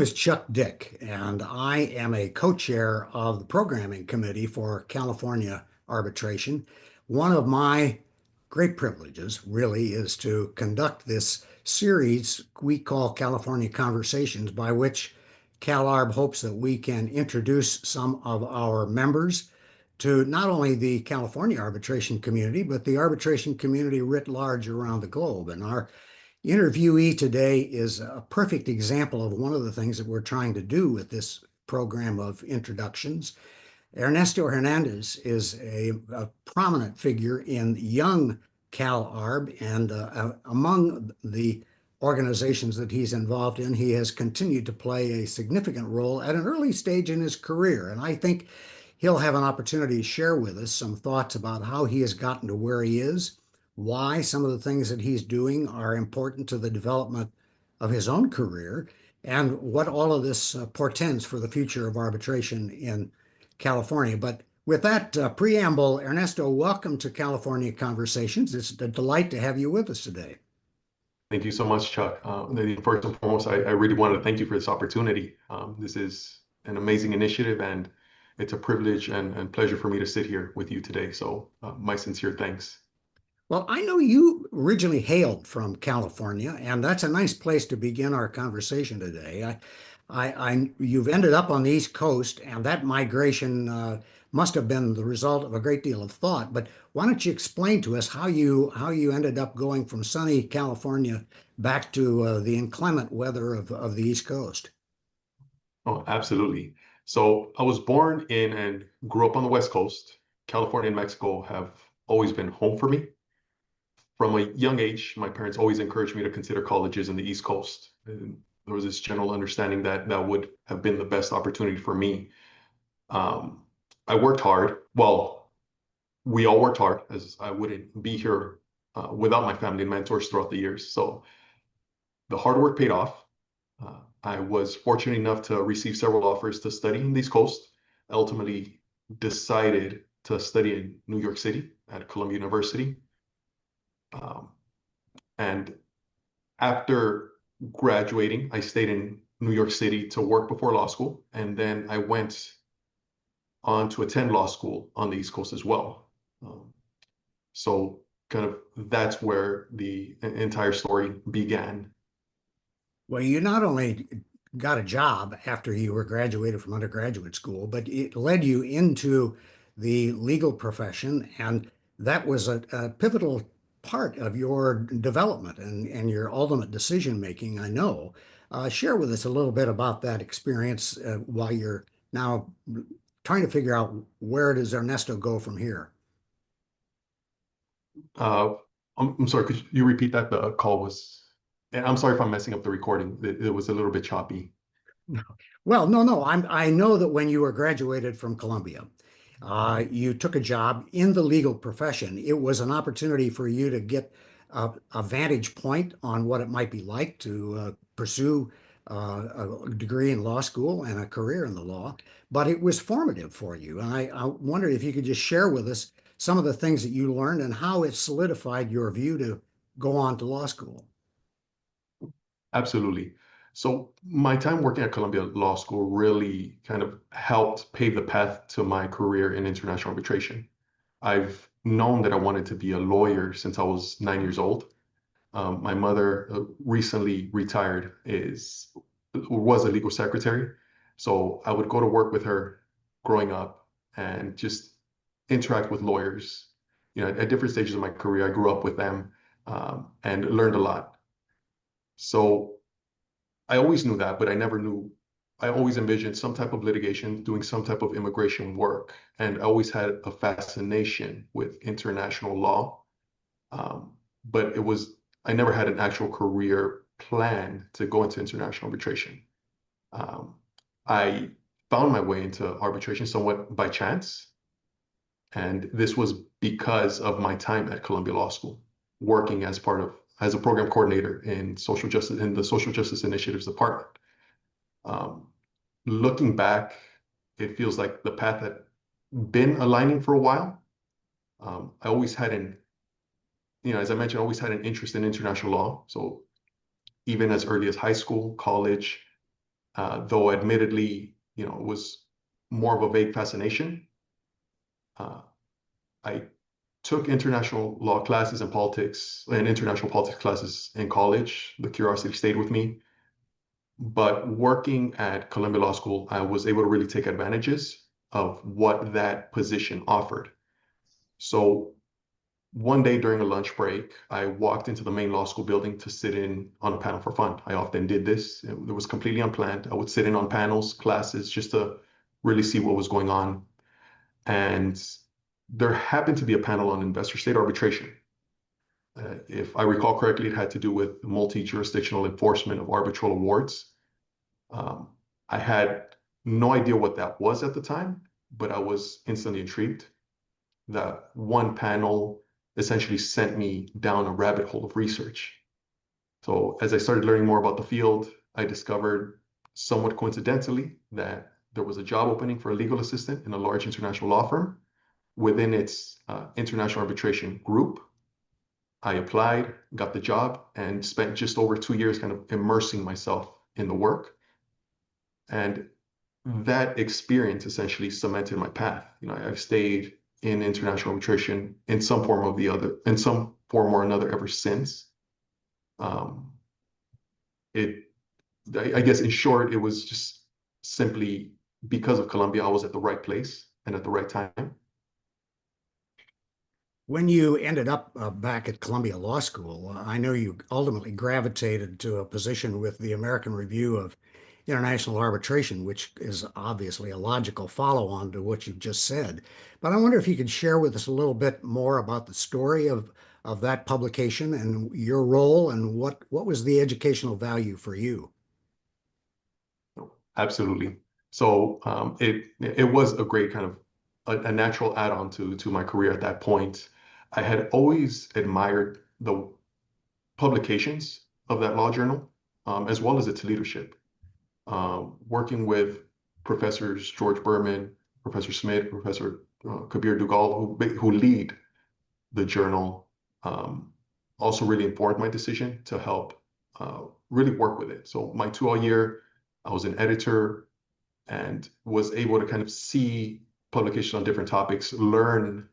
is Chuck Dick, and I am a co-chair of the programming committee for California arbitration. One of my great privileges really is to conduct this series we call California Conversations, by which CalArb hopes that we can introduce some of our members to not only the California arbitration community, but the arbitration community writ large around the globe. And our interviewee today is a perfect example of one of the things that we're trying to do with this program of introductions. Ernesto Hernandez is a prominent figure in young CalArb, and among the organizations that he's involved in, he has continued to play a significant role at an early stage in his career. And I think he'll have an opportunity to share with us some thoughts about how he has gotten to where he is, why some of the things that he's doing are important to the development of his own career, and what all of this portends for the future of arbitration in California. But with that preamble, Ernesto, welcome to California Conversations. It's a delight to have you with us today. Thank you so much, Chuck. First and foremost, I really wanted to thank you for this opportunity. This is an amazing initiative, and it's a privilege and pleasure for me to sit here with you today. So my sincere thanks. Well, I know you originally hailed from California, and that's a nice place to begin our conversation today. You've ended up on the East Coast, and that migration must have been the result of a great deal of thought. But why don't you explain to us how you ended up going from sunny California back to the inclement weather of the East Coast? Oh, absolutely. So I was born in and grew up on the West Coast. California and Mexico have always been home for me. From a young age, my parents always encouraged me to consider colleges in the East Coast. And there was this general understanding that that would have been the best opportunity for me. I worked hard. Well, we all worked hard, as I wouldn't be here without my family and mentors throughout the years. So the hard work paid off. I was fortunate enough to receive several offers to study in the East Coast. I ultimately decided to study in New York City at Columbia University. And after graduating, I stayed in New York City to work before law school. And then I went on to attend law school on the East Coast as well. So kind of that's where the entire story began. Well, you not only got a job after you were graduated from undergraduate school, but it led you into the legal profession, and that was a pivotal part of your development and your ultimate decision making, I know. Share with us a little bit about that experience while you're now trying to figure out where does Ernesto go from here. I'm sorry, could you repeat that? The call was, and I'm sorry if I'm messing up the recording. It was a little bit choppy. Well, no. I know that when you were graduated from Columbia, you took a job in the legal profession. It was an opportunity for you to get a vantage point on what it might be like to pursue a degree in law school and a career in the law, but it was formative for you. And I wondered if you could just share with us some of the things that you learned and how it solidified your view to go on to law school. Absolutely. So my time working at Columbia Law School really kind of helped pave the path to my career in international arbitration. I've known that I wanted to be a lawyer since I was 9 years old. My mother recently retired, was a legal secretary. So I would go to work with her growing up and just interact with lawyers. At different stages of my career, I grew up with them and learned a lot. So I always knew that, but I always envisioned some type of litigation, doing some type of immigration work. And I always had a fascination with international law. But I never had an actual career plan to go into international arbitration. I found my way into arbitration somewhat by chance. And this was because of my time at Columbia Law School, working as a program coordinator in the Social Justice Initiatives Department. Looking back, it feels like the path had been aligning for a while. I always had as I mentioned, I always had an interest in international law. So even as early as high school, college, though admittedly, it was more of a vague fascination. I took international law classes and politics and international politics classes in college. The curiosity stayed with me. But working at Columbia Law School, I was able to really take advantages of what that position offered. So one day during a lunch break, I walked into the main law school building to sit in on a panel for fun. I often did this. It was completely unplanned. I would sit in on panels, classes, just to really see what was going on. And there happened to be a panel on investor state arbitration. If I recall correctly, it had to do with multi-jurisdictional enforcement of arbitral awards. Um, I had no idea what that was at the time, but I was instantly intrigued. That one panel essentially sent me down a rabbit hole of research. So as I started learning more about the field, I discovered somewhat coincidentally that there was a job opening for a legal assistant in a large international law firm within its international arbitration group. I applied, got the job, and spent just over 2 years kind of immersing myself in the work. And that experience essentially cemented my path. I've stayed in international arbitration in some form or another ever since. Um, it, I guess in short, it was just simply because of Columbia, I was at the right place and at the right time. When you ended up back at Columbia Law School, I know you ultimately gravitated to a position with the American Review of International Arbitration, which is obviously a logical follow-on to what you've just said. But I wonder if you could share with us a little bit more about the story of that publication and your role and what was the educational value for you. Absolutely. So it was a great kind of a natural add-on to my career at that point. I had always admired the publications of that law journal, as well as its leadership. Working with Professors George Berman, Professor Smith, Professor Kabir Dugal, who lead the journal, also really informed my decision to help really work with it. So my 2 year, I was an editor and was able to kind of see publication on different topics, learn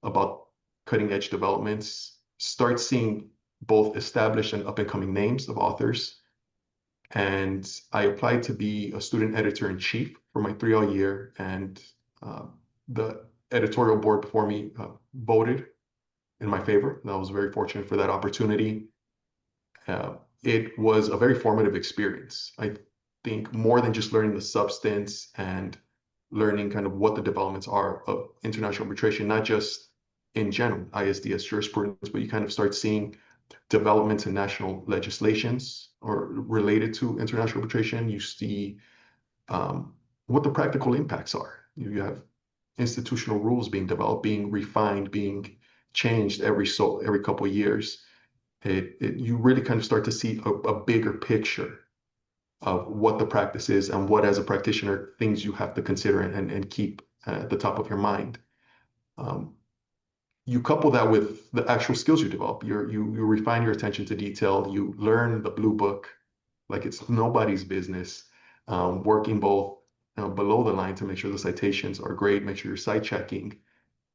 about cutting edge developments, start seeing both established and up and coming names of authors. And I applied to be a student editor in chief for my 3 year, and the editorial board before me voted in my favor. And I was very fortunate for that opportunity. It was a very formative experience. I think more than just learning the substance and learning kind of what the developments are of international arbitration, not just in general, ISDS jurisprudence, but you kind of start seeing developments in national legislations or related to international arbitration. You see what the practical impacts are. You have institutional rules being developed, being refined, being changed every couple of years. You really kind of start to see a bigger picture of what the practice is and what, as a practitioner, things you have to consider and keep at the top of your mind. You couple that with the actual skills you develop. You refine your attention to detail. You learn the blue book like it's nobody's business, working both below the line to make sure the citations are great, make sure you're site checking,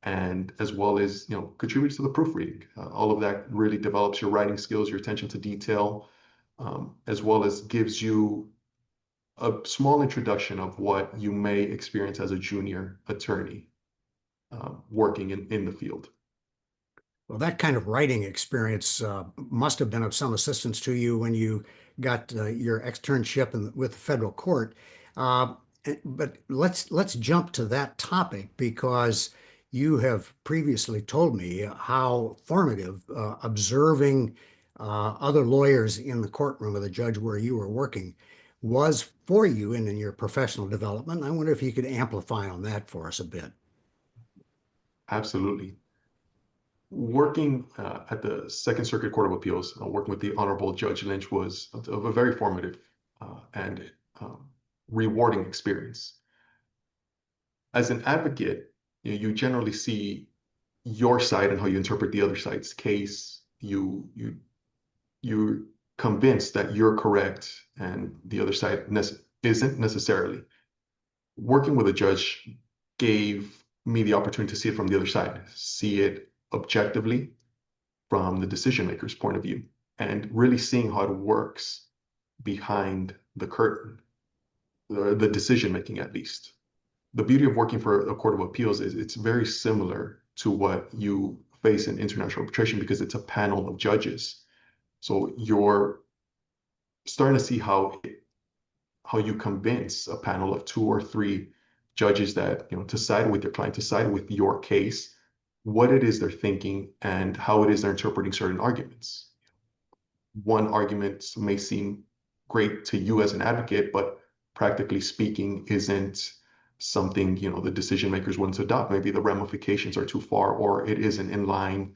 and as well as contributes to the proofreading. All of that really develops your writing skills, your attention to detail, as well as gives you a small introduction of what you may experience as a junior attorney working in the field. Well, that kind of writing experience must have been of some assistance to you when you got your externship with the federal court. Uh, but let's jump to that topic because you have previously told me how formative observing other lawyers in the courtroom of the judge where you were working was for you and in your professional development. I wonder if you could amplify on that for us a bit. Absolutely. Working at the Second Circuit Court of Appeals, working with the Honorable Judge Lynch was of a very formative and rewarding experience. As an advocate, you generally see your side and how you interpret the other side's case. You're convinced that you're correct and the other side isn't necessarily. Working with a judge gave me the opportunity to see it from the other side, see it objectively from the decision maker's point of view, and really seeing how it works behind the curtain, the decision making at least. The beauty of working for a court of appeals is it's very similar to what you face in international arbitration because it's a panel of judges. So you're starting to see how you convince a panel of two or three judges that, to side with your client, to side with your case, what it is they're thinking and how it is they're interpreting certain arguments. One argument may seem great to you as an advocate, but practically speaking isn't something, the decision makers want to adopt. Maybe the ramifications are too far, or it isn't in line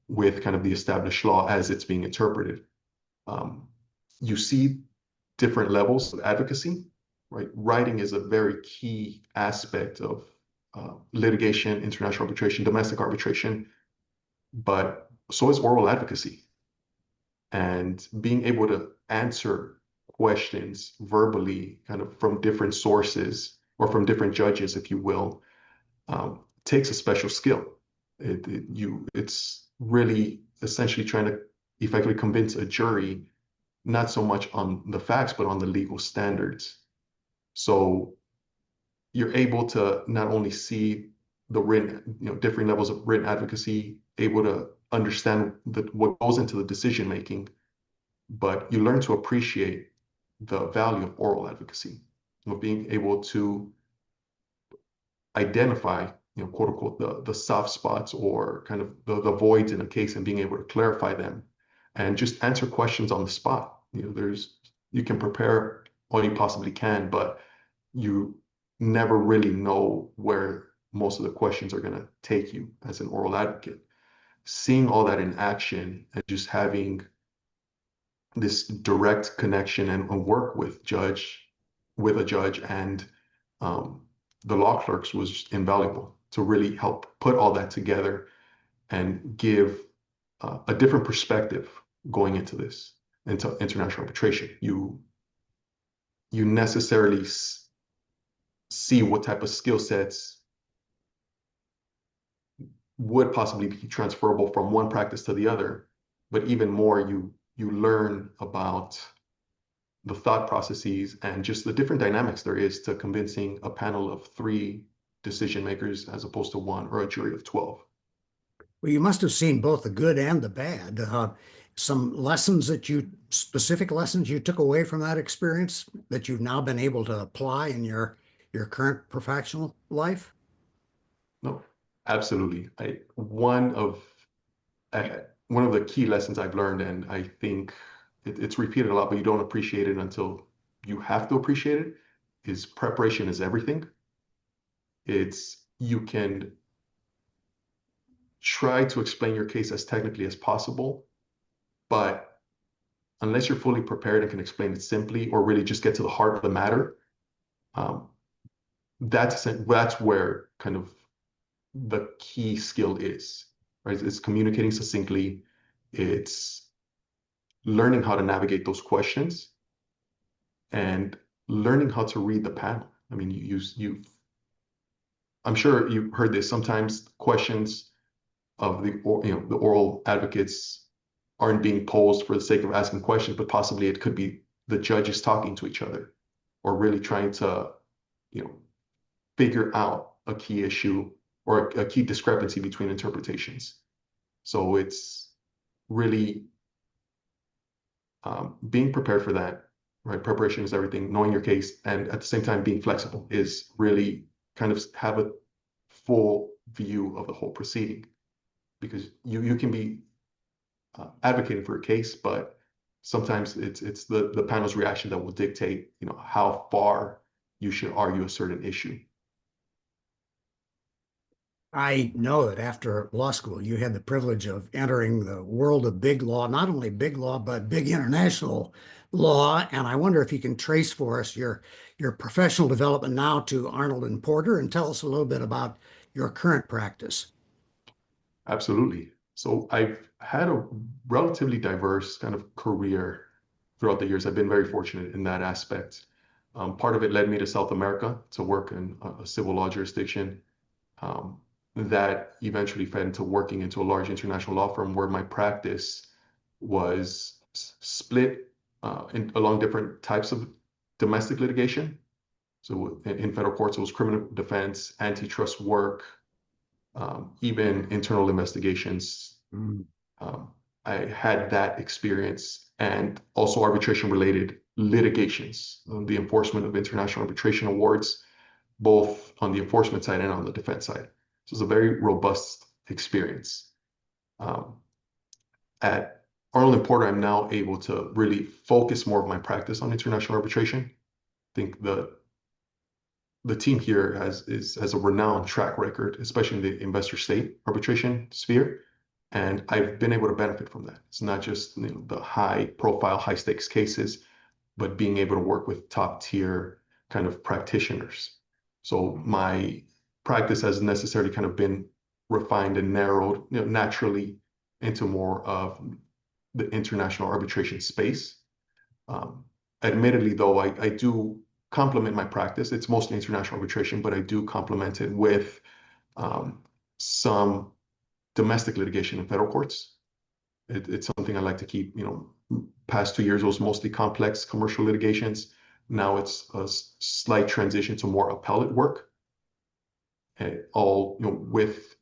with kind of the established law as it's being interpreted. You see different levels of advocacy, right? Writing is a very key aspect of litigation, international arbitration, domestic arbitration, but so is oral advocacy. And being able to answer questions verbally, kind of from different sources or from different judges, if you will, takes a special skill. It's really essentially trying to effectively convince a jury, not so much on the facts, but on the legal standards. So you're able to not only see the written, different levels of written advocacy, able to understand what goes into the decision making, but you learn to appreciate the value of oral advocacy, of being able to identify, quote unquote, the soft spots or kind of the voids in a case and being able to clarify them and just answer questions on the spot. You can prepare all you possibly can, but you never really know where most of the questions are going to take you as an oral advocate. Seeing all that in action and just having this direct connection and work with a judge and the law clerks was invaluable to really help put all that together and give a different perspective going into international arbitration. You necessarily see what type of skill sets would possibly be transferable from one practice to the other, but even more, you learn about the thought processes and just the different dynamics there is to convincing a panel of three decision makers as opposed to one or a jury of 12. Well, you must have seen both the good and the bad. Some specific lessons you took away from that experience that you've now been able to apply in your current professional life? No, absolutely. One of the key lessons I've learned, and I think it's repeated a lot, but you don't appreciate it until you have to appreciate it, is preparation is everything. You can try to explain your case as technically as possible, but unless you're fully prepared and can explain it simply or really just get to the heart of the matter, that's where kind of the key skill is, right? It's communicating succinctly. It's learning how to navigate those questions and learning how to read the panel. I mean, I'm sure you've heard this. Sometimes questions of the oral advocates aren't being posed for the sake of asking questions, but possibly it could be the judges talking to each other or really trying to, figure out a key issue or a key discrepancy between interpretations. So it's really being prepared for that, right? Preparation is everything. Knowing your case and at the same time being flexible is really kind of have a full view of the whole proceeding, because you can be advocating for a case, but sometimes it's the panel's reaction that will dictate, how far you should argue a certain issue. I know that after law school, you had the privilege of entering the world of big law, not only big law, but big international law. And I wonder if you can trace for us your professional development now to Arnold and Porter and tell us a little bit about your current practice. Absolutely. So I've had a relatively diverse kind of career throughout the years. I've been very fortunate in that aspect. Part of it led me to South America to work in a civil law jurisdiction. Um, that eventually fed into working into a large international law firm where my practice was split along different types of domestic litigation. So in federal courts, it was criminal defense, antitrust work, even internal investigations. Mm. Um, I had that experience and also arbitration related litigations, the enforcement of international arbitration awards, both on the enforcement side and on the defense side. So it's a very robust experience. Um, at Arnold Porter, I'm now able to really focus more of my practice on international arbitration. I think the team here has a renowned track record, especially in the investor state arbitration sphere. And I've been able to benefit from that. It's not just the high profile, high stakes cases, but being able to work with top tier kind of practitioners. So my practice has necessarily kind of been refined and narrowed, naturally into more of the international arbitration space. Um, Admittedly, though, I do complement my practice. It's mostly international arbitration, but I do complement it with some domestic litigation in federal courts. It's something I like to keep. Past 2 years, it was mostly complex commercial litigations. Now it's a slight transition to more appellate work, all with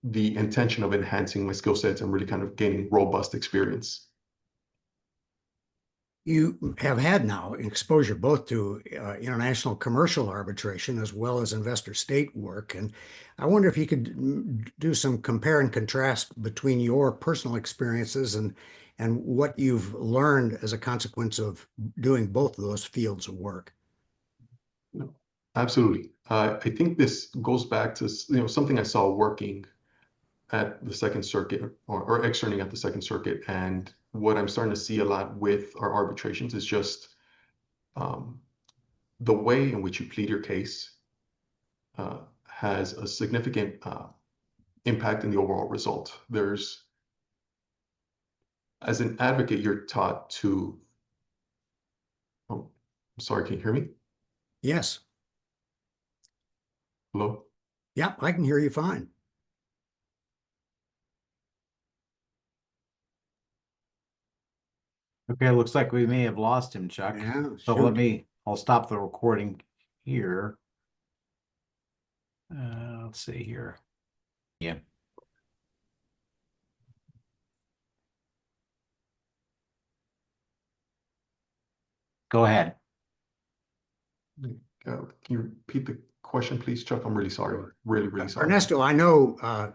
the intention of enhancing my skill sets and really kind of gaining robust experience. You have had now exposure both to international commercial arbitration as well as investor state work. And I wonder if you could do some compare and contrast between your personal experiences and what you've learned as a consequence of doing both of those fields of work. No, absolutely. I think this goes back to something I saw working at the Second Circuit or externing at the Second Circuit, and what I'm starting to see a lot with our arbitrations is just um, the way in which you plead your case has a significant impact in the overall result. As an advocate, you're taught to, oh, I'm sorry, can you hear me? Yes. Hello? Yeah, I can hear you fine. Okay, looks like we may have lost him, Chuck. Yeah, So shoot. I'll stop the recording here. Let's see here. Yeah. Go ahead. Can you repeat the question, please, Chuck? I'm really sorry. Really, really sorry. Ernesto, I know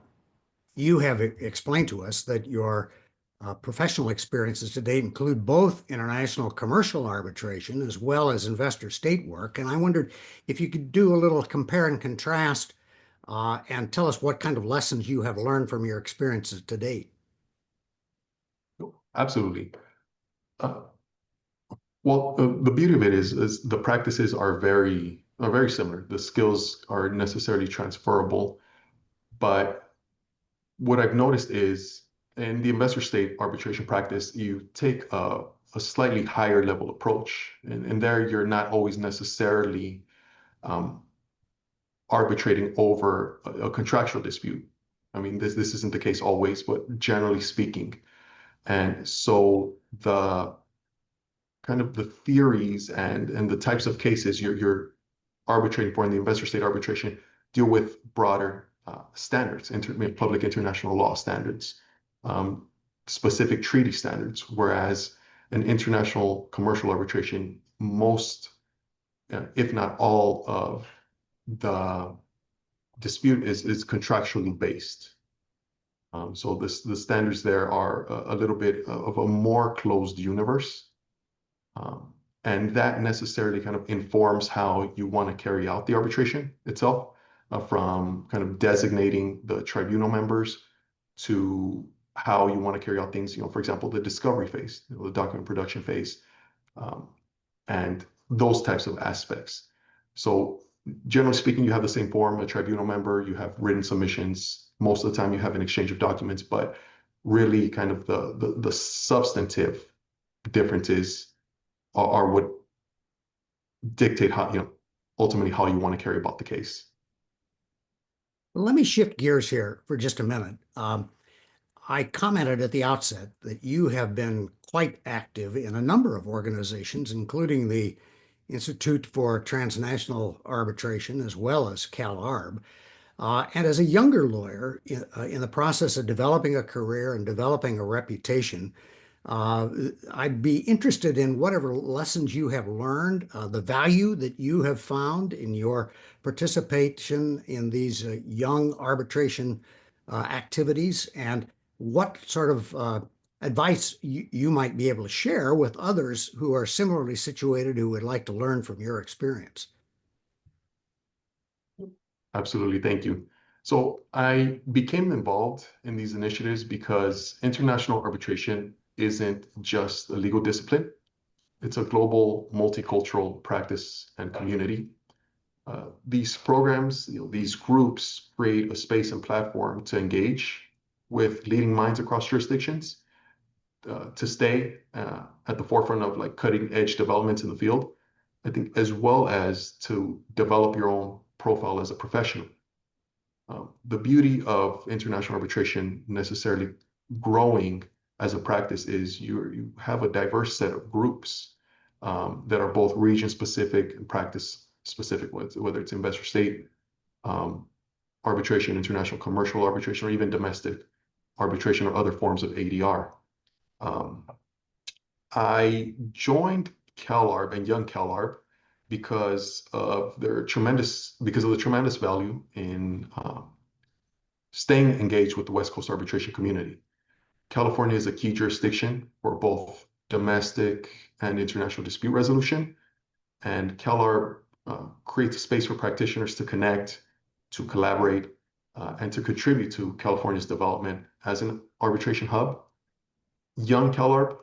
you have explained to us that your professional experiences to date include both international commercial arbitration as well as investor state work. And I wondered if you could do a little compare and contrast and tell us what kind of lessons you have learned from your experiences to date. Absolutely. Well, the beauty of it is the practices are very similar. The skills are necessarily transferable, but what I've noticed is in the investor state arbitration practice, you take a slightly higher level approach, and there you're not always necessarily um, arbitrating over a contractual dispute. I mean, this isn't the case always, but generally speaking. And so the kind of the theories and the types of cases you're arbitrating for in the investor state arbitration deal with broader standards, public international law standards, um, specific treaty standards, whereas an international commercial arbitration, most, if not all of the dispute is contractually based. So the standards there are a little bit of a more closed universe. Um, and that necessarily kind of informs how you want to carry out the arbitration itself, from kind of designating the tribunal members to how you want to carry out things, for example, the discovery phase, the document production phase, um, and those types of aspects. So generally speaking, you have the same form, a tribunal member, you have written submissions. Most of the time you have an exchange of documents, but really kind of the substantive differences are what dictate how, ultimately how you want to carry about the case. Let me shift gears here for just a minute. I commented at the outset that you have been quite active in a number of organizations, including the Institute for Transnational Arbitration, as well as CalArb. And as a younger lawyer in the process of developing a career and developing a reputation, uh, I'd be interested in whatever lessons you have learned, the value that you have found in your participation in these young arbitration activities, and what sort of advice you might be able to share with others who are similarly situated who would like to learn from your experience. Absolutely. Thank you. So I became involved in these initiatives because international arbitration isn't just a legal discipline. It's a global multicultural practice and community. These programs, these groups create a space and platform to engage with leading minds across jurisdictions, to stay at the forefront of like cutting edge developments in the field, I think, as well as to develop your own profile as a professional. The beauty of international arbitration necessarily growing as a practice is you have a diverse set of groups that are both region specific and practice specific, whether it's investor state um, arbitration, international commercial arbitration, or even domestic arbitration or other forms of ADR. Um, I joined CalArb and Young CalArb because of the tremendous value in staying engaged with the West Coast arbitration community. California is a key jurisdiction for both domestic and international dispute resolution, and CalArb creates a space for practitioners to connect, to collaborate, and to contribute to California's development as an arbitration hub. Young CalArb,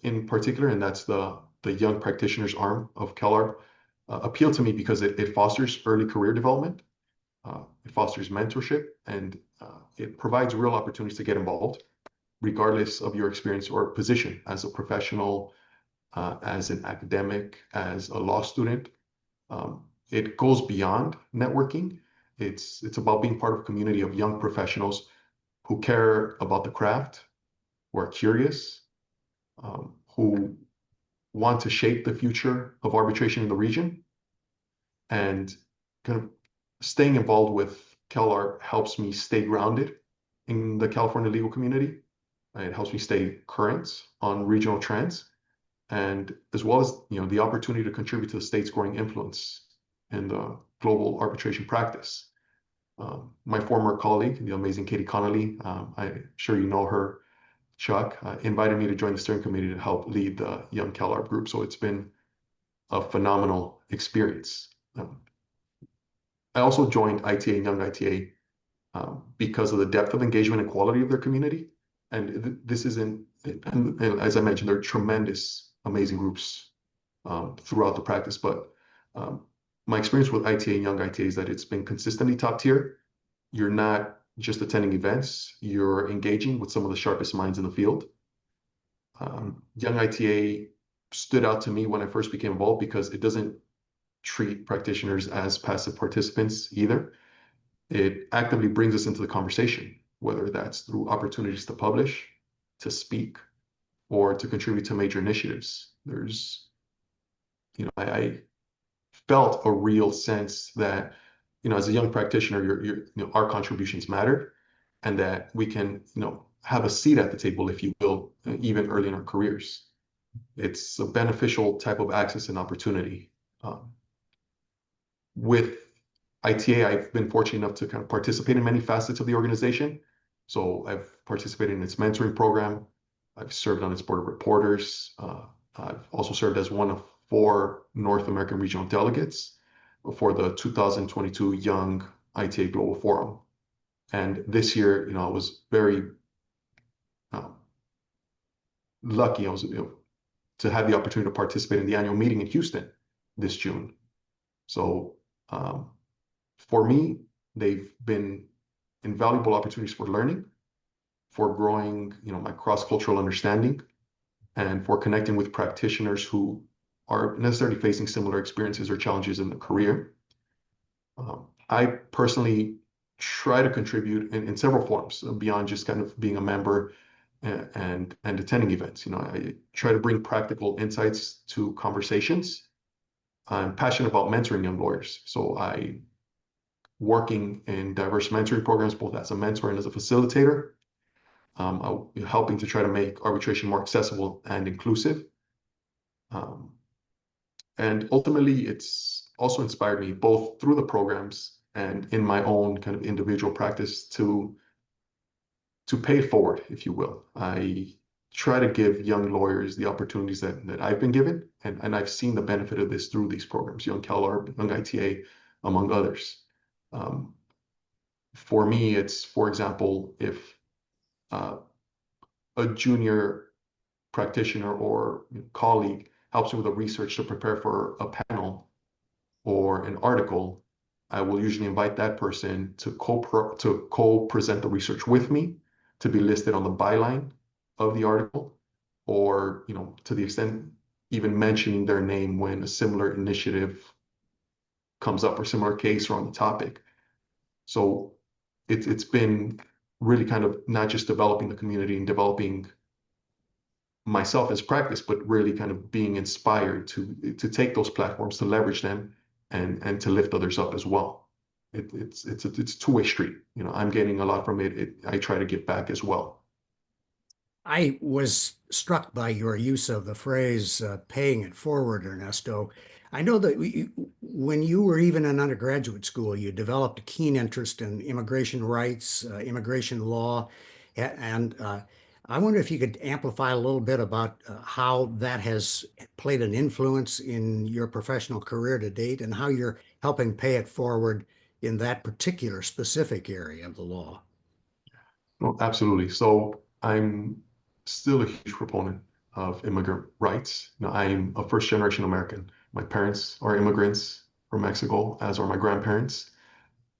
in particular, and that's the young practitioners arm of CalArb, appealed to me because it fosters early career development, it fosters mentorship, and it provides real opportunities to get involved, regardless of your experience or position as a professional, as an academic, as a law student. It goes beyond networking. It's about being part of a community of young professionals who care about the craft, who are curious, who want to shape the future of arbitration in the region. And kind of staying involved with CalArb helps me stay grounded in the California legal community. It helps me stay current on regional trends, and as well as the opportunity to contribute to the state's growing influence in the global arbitration practice. My former colleague, the amazing Katie Connolly, I'm sure you know her, Chuck, invited me to join the steering committee to help lead the Young CalArb group. So it's been a phenomenal experience. I also joined ITA and Young ITA because of the depth of engagement and quality of their community. And this isn't, and as I mentioned, there are tremendous, amazing groups throughout the practice. But my experience with ITA and Young ITA is that it's been consistently top tier. You're not just attending events, you're engaging with some of the sharpest minds in the field. Young ITA stood out to me when I first became involved because it doesn't treat practitioners as passive participants either. It actively brings us into the conversation, whether that's through opportunities to publish, to speak, or to contribute to major initiatives. I felt a real sense that, as a young practitioner, our contributions matter, and that we can, have a seat at the table, if you will, even early in our careers. It's a beneficial type of access and opportunity. With ITA, I've been fortunate enough to kind of participate in many facets of the organization. So I've participated in its mentoring program. I've served on its board of reporters. I've also served as one of 4 North American regional delegates for the 2022 Young ITA Global Forum. And this year, I was very lucky. I was to have the opportunity to participate in the annual meeting in Houston this June. So for me, they've been invaluable opportunities for learning, for growing, my cross-cultural understanding, and for connecting with practitioners who are necessarily facing similar experiences or challenges in their career. I personally try to contribute in several forms beyond just kind of being a member and attending events. I try to bring practical insights to conversations. I'm passionate about mentoring young lawyers, so I working in diverse mentoring programs, both as a mentor and as a facilitator, helping to try to make arbitration more accessible and inclusive. And ultimately, it's also inspired me both through the programs and in my own kind of individual practice to pay it forward, if you will. I try to give young lawyers the opportunities that I've been given, and I've seen the benefit of this through these programs, Young CalArb, Young ITA, among others. For me, it's, for example, if a junior practitioner or colleague helps me with a research to prepare for a panel or an article, I will usually invite that person to co-present the research with me, to be listed on the byline of the article, or to the extent even mentioning their name when a similar initiative comes up or similar case or on the topic. So it's been really kind of not just developing the community and developing myself as practice, but really kind of being inspired to take those platforms, to leverage them and to lift others up as well. It's a two-way street. I'm getting a lot from it. I try to give back as well. I was struck by your use of the phrase paying it forward, Ernesto. I know that when you were even in undergraduate school, you developed a keen interest in immigration rights, immigration law, and I wonder if you could amplify a little bit about how that has played an influence in your professional career to date and how you're helping pay it forward in that particular specific area of the law. Well, absolutely. So I'm still a huge proponent of immigrant rights. I'm a first-generation American. My parents are immigrants from Mexico, as are my grandparents.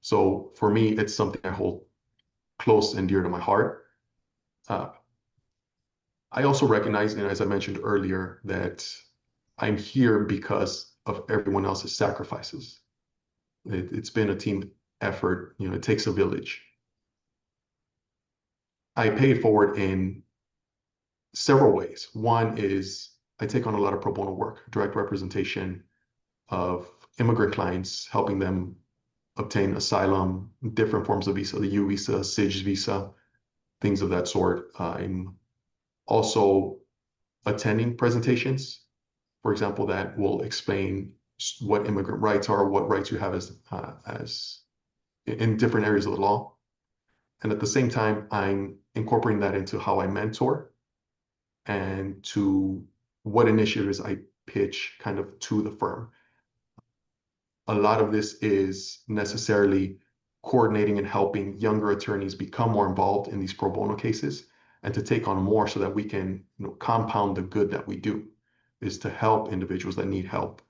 So for me, it's something I hold close and dear to my heart. I also recognize, as I mentioned earlier, that I'm here because of everyone else's sacrifices. It's been a team effort. It takes a village. I pay it forward in several ways. One is I take on a lot of pro bono work, direct representation of immigrant clients, helping them obtain asylum, different forms of visa, the U visa, SIJ visa, things of that sort. I'm also attending presentations, for example, that will explain what immigrant rights are, what rights you have as in different areas of the law. And at the same time, I'm incorporating that into how I mentor and to what initiatives I pitch kind of to the firm. A lot of this is necessarily coordinating and helping younger attorneys become more involved in these pro bono cases and to take on more so that we can compound the good that we do, is to help individuals that need help,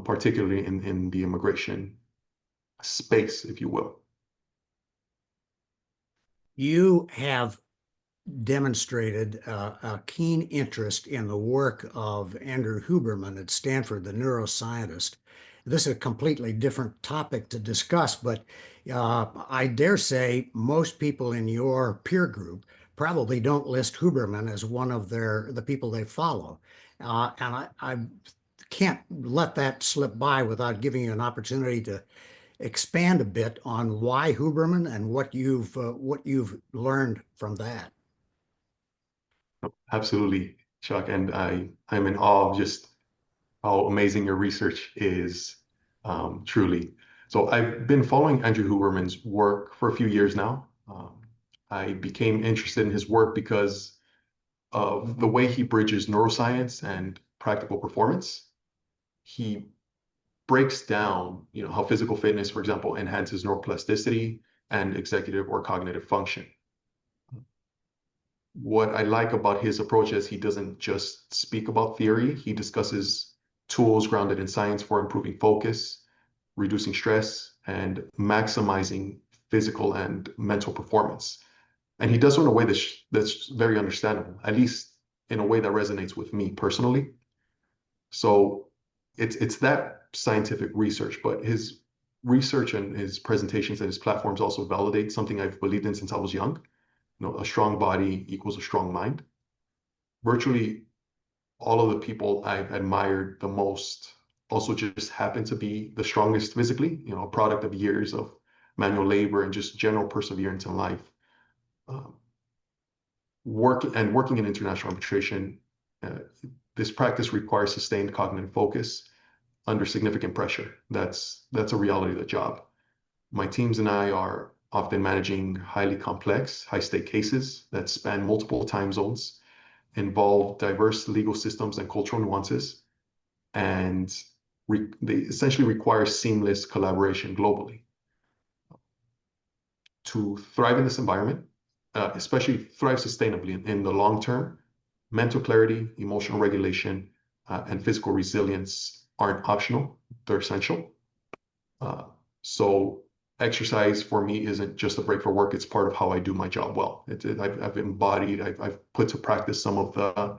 particularly in the immigration space, if you will. You have demonstrated a keen interest in the work of Andrew Huberman at Stanford, the neuroscientist. This is a completely different topic to discuss, but I dare say most people in your peer group probably don't list Huberman as one of the people they follow. And I can't let that slip by without giving you an opportunity to expand a bit on why Huberman and what you've learned from that. Absolutely, Chuck. And I'm in awe of just how amazing your research is, truly. So I've been following Andrew Huberman's work for a few years now. I became interested in his work because of the way he bridges neuroscience and practical performance. He breaks down, how physical fitness, for example, enhances neuroplasticity and executive or cognitive function. What I like about his approach is he doesn't just speak about theory. He discusses tools grounded in science for improving focus, reducing stress, and maximizing physical and mental performance. And he does so in a way that's very understandable, at least in a way that resonates with me personally. So it's that scientific research, but his research and his presentations and his platforms also validate something I've believed in since I was young. A strong body equals a strong mind. Virtually all of the people I've admired the most also just happen to be the strongest physically, a product of years of manual labor and just general perseverance in life. Um, working in international arbitration, uh, this practice requires sustained cognitive focus under significant pressure. That's a reality of the job. My teams and I are often managing highly complex, high-stake cases that span multiple time zones, involve diverse legal systems and cultural nuances, and they essentially require seamless collaboration globally. To thrive in this environment, especially thrive sustainably in the long term, mental clarity, emotional regulation, and physical resilience aren't optional, they're essential. Uh, so exercise for me isn't just a break for work, it's part of how I do my job well. I've embodied, I've put to practice some of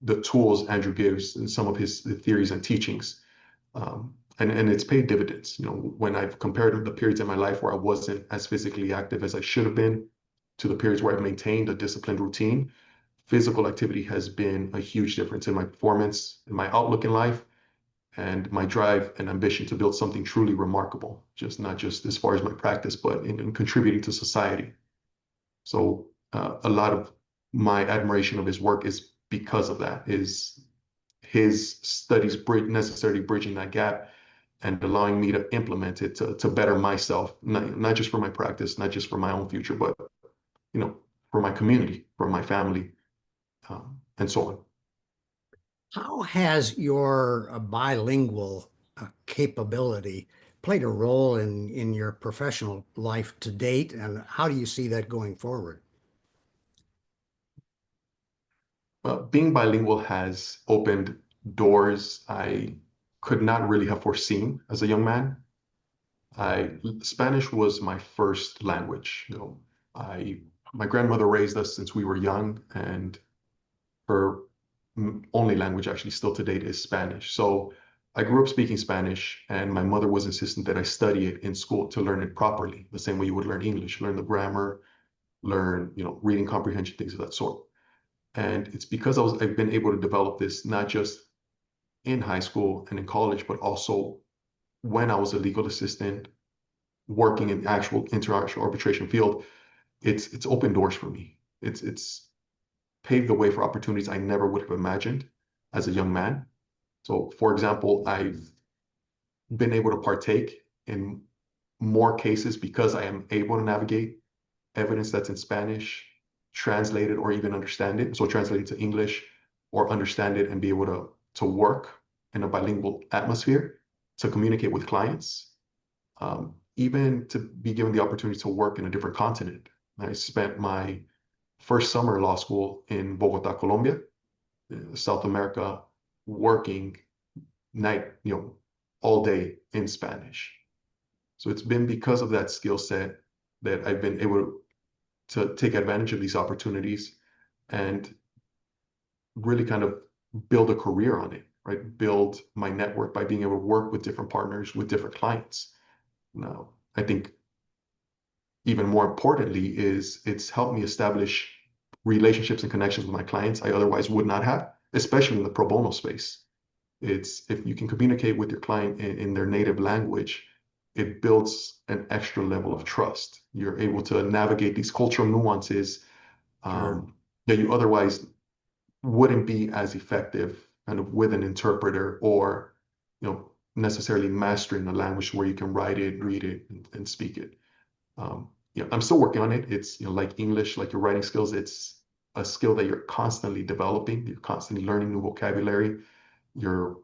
the tools Andrew gives and some of his theories and teachings. And it's paid dividends. When I've compared the periods in my life where I wasn't as physically active as I should have been to the periods where I've maintained a disciplined routine, physical activity has been a huge difference in my performance, in my outlook in life, and my drive and ambition to build something truly remarkable, just not just as far as my practice, but in contributing to society. So a lot of my admiration of his work is because of that, is his studies necessarily bridging that gap and allowing me to implement it to better myself, not just for my practice, not just for my own future, but for my community, for my family, and so on. How has your bilingual capability played a role in your professional life to date, and how do you see that going forward? Being bilingual has opened doors I could not really have foreseen as a young man. Spanish was my first language. My grandmother raised us since we were young, and her only language actually still to date is Spanish. So I grew up speaking Spanish, and my mother was insistent that I study it in school to learn it properly, the same way you would learn English, learn the grammar, learn, reading comprehension, things of that sort. And it's because I've been able to develop this not just in high school and in college, but also when I was a legal assistant working in the actual international arbitration field. It's opened doors for me. It's paved the way for opportunities I never would have imagined as a young man. So, for example, I've been able to partake in more cases because I am able to navigate evidence that's in Spanish, translate it or even understand it. So translate it to English or understand it and be able to work in a bilingual atmosphere, to communicate with clients, even to be given the opportunity to work in a different continent. I spent my first summer law school in Bogota, Colombia, South America, working night, all day in Spanish. So it's been because of that skill set that I've been able to take advantage of these opportunities and really kind of build a career on it, right? Build my network by being able to work with different partners, with different clients. Now, I think even more importantly is it's helped me establish relationships and connections with my clients I otherwise would not have, especially in the pro bono space. It's if you can communicate with your client in their native language, it builds an extra level of trust. You're able to navigate these cultural nuances Sure. that you otherwise wouldn't be as effective kind of with an interpreter or necessarily mastering a language where you can write it, read it, and speak it. I'm still working on it. It's like English, like your writing skills, it's a skill that you're constantly developing. You're constantly learning new vocabulary. Your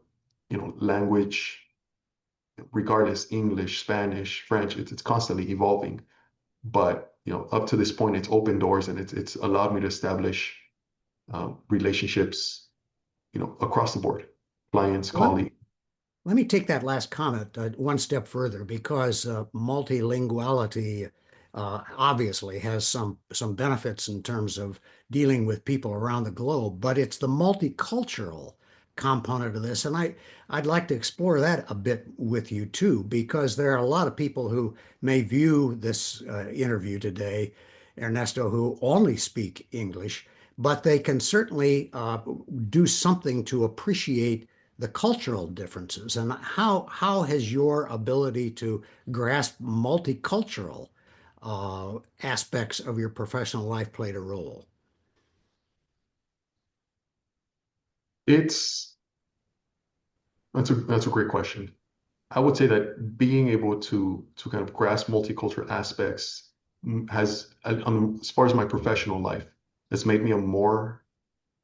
language, regardless, English, Spanish, French, it's constantly evolving. But up to this point, it's opened doors and it's allowed me to establish relationships, across the board, clients, Let, colleagues. let me take that last comment one step further because multilinguality obviously has some benefits in terms of dealing with people around the globe, but it's the multicultural component of this, and I'd like to explore that a bit with you too, because there are a lot of people who may view this interview today, Ernesto, who only speak English, but they can certainly do something to appreciate the cultural differences. And how has your ability to grasp multicultural aspects of your professional life played a role? It's that's a great question. I would say that being able to kind of grasp multicultural aspects has, as far as my professional life, has made me a more,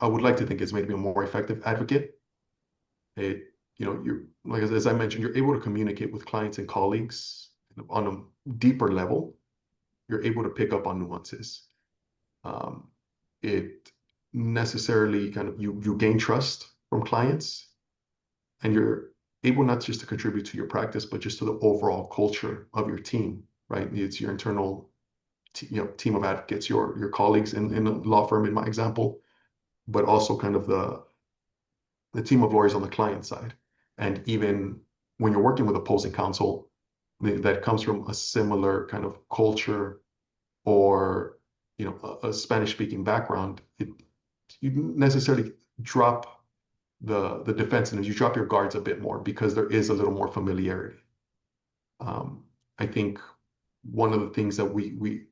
I would like to think it's made me a more effective advocate. It, you're like as I mentioned, you're able to communicate with clients and colleagues on a deeper level. You're able to pick up on nuances. Um, it necessarily kind of you gain trust from clients, and you're able not just to contribute to your practice, but just to the overall culture of your team, right? It's your internal team of advocates, your colleagues in a law firm, in my example, but also kind of the team of lawyers on the client side. And even when you're working with opposing counsel that comes from a similar kind of culture or a Spanish speaking background, you necessarily drop the defensiveness, you drop your guards a bit more because there is a little more familiarity. I think one of the things that we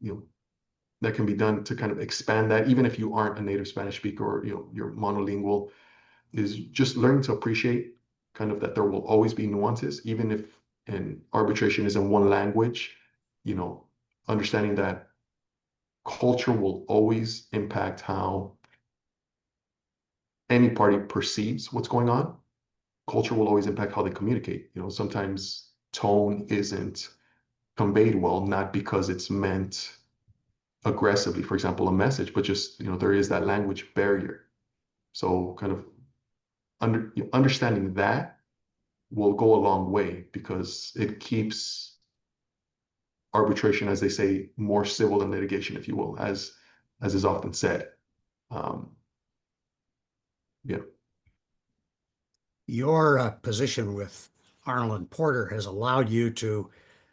that can be done to kind of expand that, even if you aren't a native Spanish speaker or you're monolingual, is just learning to appreciate kind of that there will always be nuances, even if an arbitration is in one language, understanding that culture will always impact how any party perceives what's going on. Culture will always impact how they communicate. Sometimes tone isn't conveyed well, not because it's meant aggressively, for example, a message, but just, there is that language barrier. So kind of understanding that will go a long way because it keeps arbitration, as they say, more civil than litigation, if you will, as is often said. Yeah. Your position with Arnold Porter has allowed you to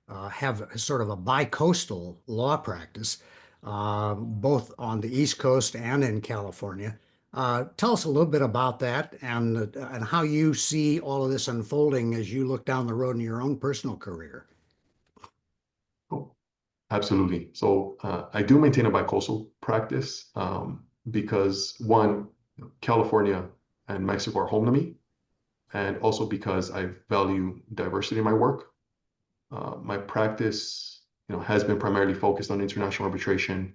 have sort of a bi-coastal law practice, both on the East Coast and in California. Tell us a little bit about that and how you see all of this unfolding as you look down the road in your own personal career. Oh, absolutely. So I do maintain a bi-coastal practice because one, California and Mexico are home to me, and also because I value diversity in my work. My practice, has been primarily focused on international arbitration,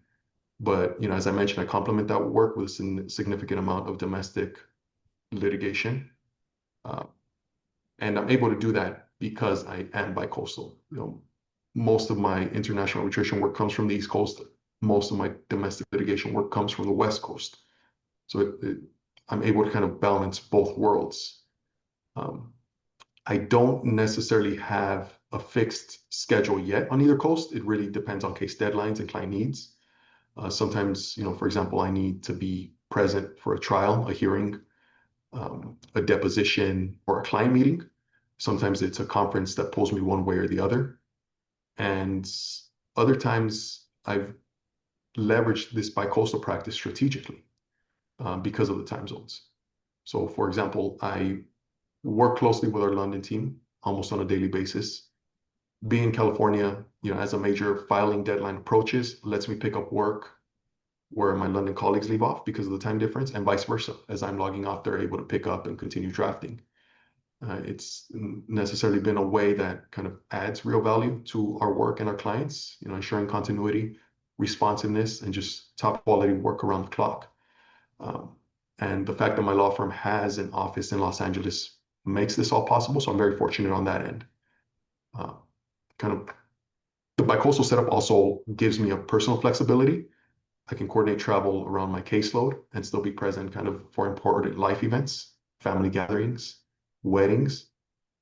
but as I mentioned, I complement that work with a significant amount of domestic litigation, and I'm able to do that because I am bicoastal. Most of my international arbitration work comes from the East Coast. Most of my domestic litigation work comes from the West Coast. So I'm able to kind of balance both worlds. I don't necessarily have a fixed schedule yet on either coast. It really depends on case deadlines and client needs. Sometimes, for example, I need to be present for a trial, a hearing, a deposition, or a client meeting. Sometimes it's a conference that pulls me one way or the other. And other times I've leveraged this bicoastal practice strategically because of the time zones. So for example, I work closely with our London team almost on a daily basis. Being in California, as a major filing deadline approaches, lets me pick up work where my London colleagues leave off because of the time difference, and vice versa. As I'm logging off, they're able to pick up and continue drafting. It's necessarily been a way that kind of adds real value to our work and our clients, ensuring continuity, responsiveness, and just top quality work around the clock. And the fact that my law firm has an office in Los Angeles makes this all possible. So I'm very fortunate on that end. Kind of the bicoastal setup also gives me a personal flexibility. I can coordinate travel around my caseload and still be present kind of for important life events, family gatherings, weddings,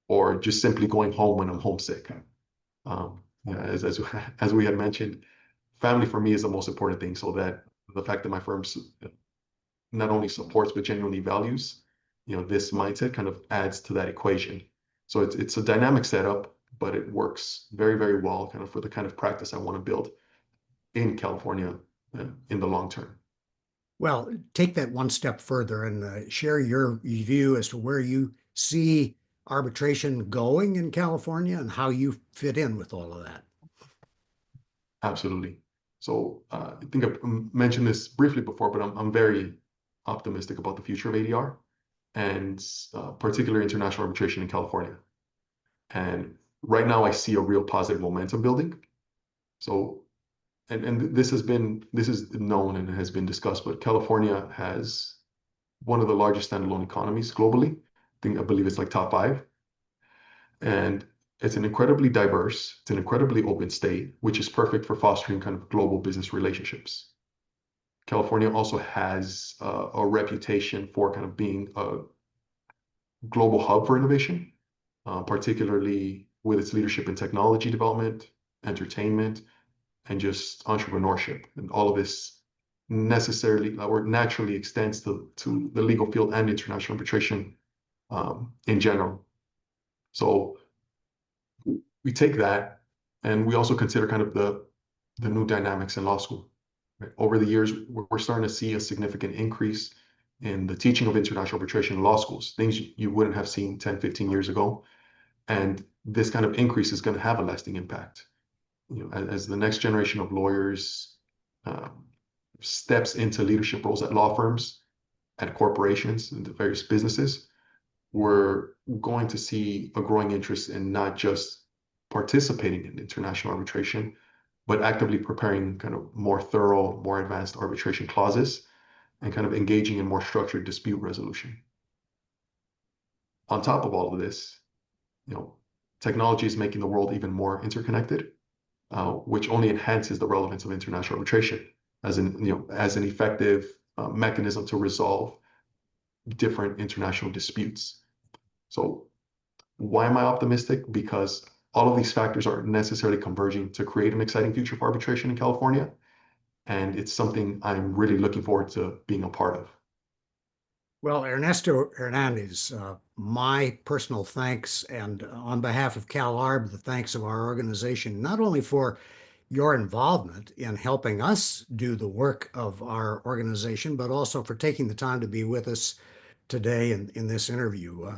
or just simply going home when I'm homesick. As we had mentioned, family for me is the most important thing. So that the fact that my firm not only supports but genuinely values this mindset kind of adds to that equation. So it's a dynamic setup, but it works very, very well kind of for the kind of practice I want to build in California in the long term. Well, take that one step further and share your view as to where you see arbitration going in California and how you fit in with all of that. Absolutely. So I think I've mentioned this briefly before, but I'm very optimistic about the future of ADR and particularly international arbitration in California. And right now I see a real positive momentum building. So, and this is known and has been discussed, but California has one of the largest standalone economies globally. I believe it's like top 5. And it's an incredibly diverse, it's an incredibly open state, which is perfect for fostering kind of global business relationships. California also has a reputation for kind of being a global hub for innovation, particularly with its leadership in technology development, entertainment, and just entrepreneurship. And all of this necessarily or naturally extends to the legal field and international arbitration in general. So we take that and we also consider kind of the new dynamics in law school. Right? Over the years, we're starting to see a significant increase in the teaching of international arbitration in law schools, things you wouldn't have seen 10, 15 years ago. And this kind of increase is going to have a lasting impact. As the next generation of lawyers steps into leadership roles at law firms, at corporations, and the various businesses, we're going to see a growing interest in not just participating in international arbitration, but actively preparing kind of more thorough, more advanced arbitration clauses and kind of engaging in more structured dispute resolution. On top of all of this, technology is making the world even more interconnected, which only enhances the relevance of international arbitration as an effective mechanism to resolve different international disputes. So why am I optimistic? Because all of these factors aren't necessarily converging to create an exciting future for arbitration in California. And it's something I'm really looking forward to being a part of. Well, Ernesto Hernandez, my personal thanks, and on behalf of CalArb, the thanks of our organization, not only for your involvement in helping us do the work of our organization, but also for taking the time to be with us today in this interview.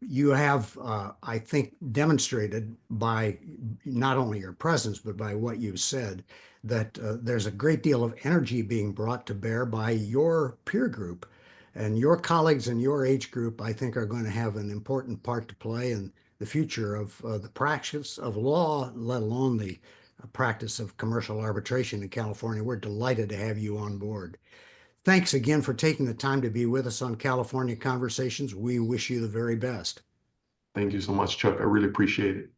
You have, I think, demonstrated by not only your presence, but by what you said, that there's a great deal of energy being brought to bear by your peer group. And your colleagues in your age group, I think, are going to have an important part to play in the future of the practice of law, let alone the practice of commercial arbitration in California. We're delighted to have you on board. Thanks again for taking the time to be with us on California Conversations. We wish you the very best. Thank you so much, Chuck. I really appreciate it.